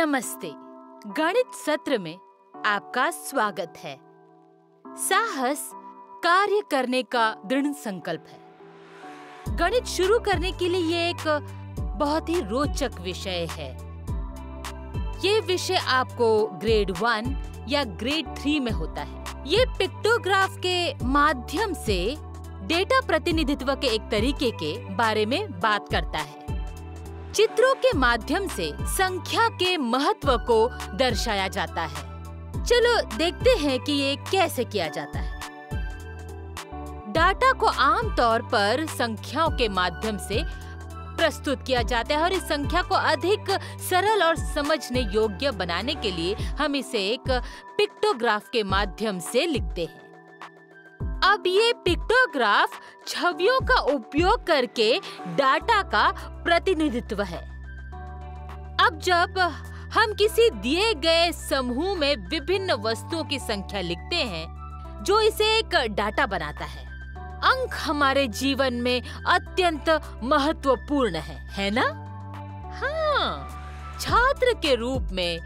नमस्ते। गणित सत्र में आपका स्वागत है। साहस कार्य करने का दृढ़ संकल्प है। गणित शुरू करने के लिए ये एक बहुत ही रोचक विषय है। ये विषय आपको ग्रेड 1 या ग्रेड 3 में होता है। ये पिक्टोग्राफ के माध्यम से डेटा प्रतिनिधित्व के एक तरीके के बारे में बात करता है। चित्रों के माध्यम से संख्या के महत्व को दर्शाया जाता है। चलो देखते हैं कि ये कैसे किया जाता है। डाटा को आमतौर पर संख्याओं के माध्यम से प्रस्तुत किया जाता है और इस संख्या को अधिक सरल और समझने योग्य बनाने के लिए हम इसे एक पिक्टोग्राफ के माध्यम से लिखते हैं। अब ये पिक्टोग्राफ छवियों का उपयोग करके डाटा का प्रतिनिधित्व है। अब जब हम किसी दिए गए समूह में विभिन्न वस्तुओं की संख्या लिखते हैं, जो इसे एक डाटा बनाता है। अंक हमारे जीवन में अत्यंत महत्वपूर्ण है ना? हाँ, छात्र के रूप में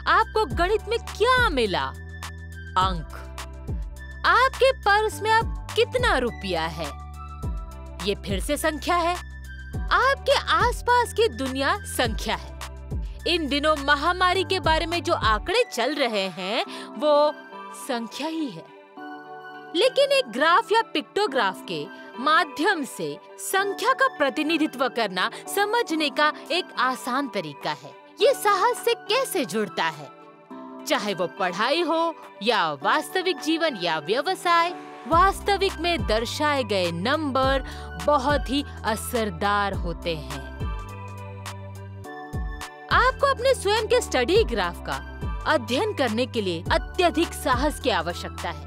आपको गणित में क्या मिला? अंक। आपके पर्स में अब कितना रुपया है? ये फिर से संख्या है। आपके आसपास की दुनिया संख्या है। इन दिनों महामारी के बारे में जो आंकड़े चल रहे हैं वो संख्या ही है। लेकिन एक ग्राफ या पिक्टोग्राफ के माध्यम से संख्या का प्रतिनिधित्व करना समझने का एक आसान तरीका है। ये साहस से कैसे जुड़ता है? चाहे वो पढ़ाई हो या वास्तविक जीवन या व्यवसाय, वास्तविक में दर्शाए गए नंबर बहुत ही असरदार होते हैं। आपको अपने स्वयं के स्टडी ग्राफ का अध्ययन करने के लिए अत्यधिक साहस की आवश्यकता है।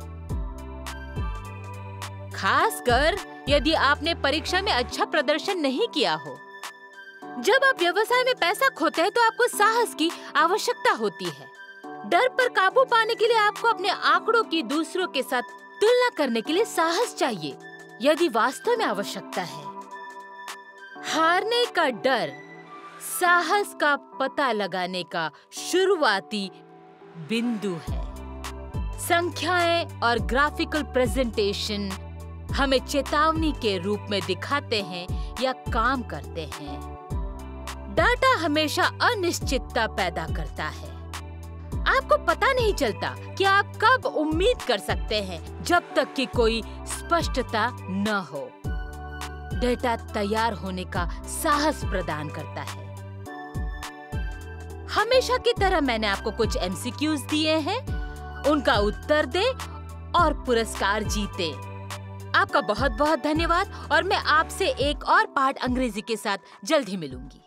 खासकर यदि आपने परीक्षा में अच्छा प्रदर्शन नहीं किया हो। जब आप व्यवसाय में पैसा खोते हैं तो आपको साहस की आवश्यकता होती है। डर पर काबू पाने के लिए आपको अपने आंकड़ों की दूसरों के साथ तुलना करने के लिए साहस चाहिए, यदि वास्तव में आवश्यकता है। हारने का डर साहस का पता लगाने का शुरुआती बिंदु है। संख्याएं और ग्राफिकल प्रेजेंटेशन हमें चेतावनी के रूप में दिखाते हैं या काम करते हैं। डाटा हमेशा अनिश्चितता पैदा करता है। आपको पता नहीं चलता कि आप कब उम्मीद कर सकते हैं, जब तक कि कोई स्पष्टता न हो। डेटा तैयार होने का साहस प्रदान करता है। हमेशा की तरह मैंने आपको कुछ एमसीक्यूज दिए हैं, उनका उत्तर दें और पुरस्कार जीते। आपका बहुत बहुत धन्यवाद और मैं आपसे एक और पाठ अंग्रेजी के साथ जल्द ही मिलूंगी।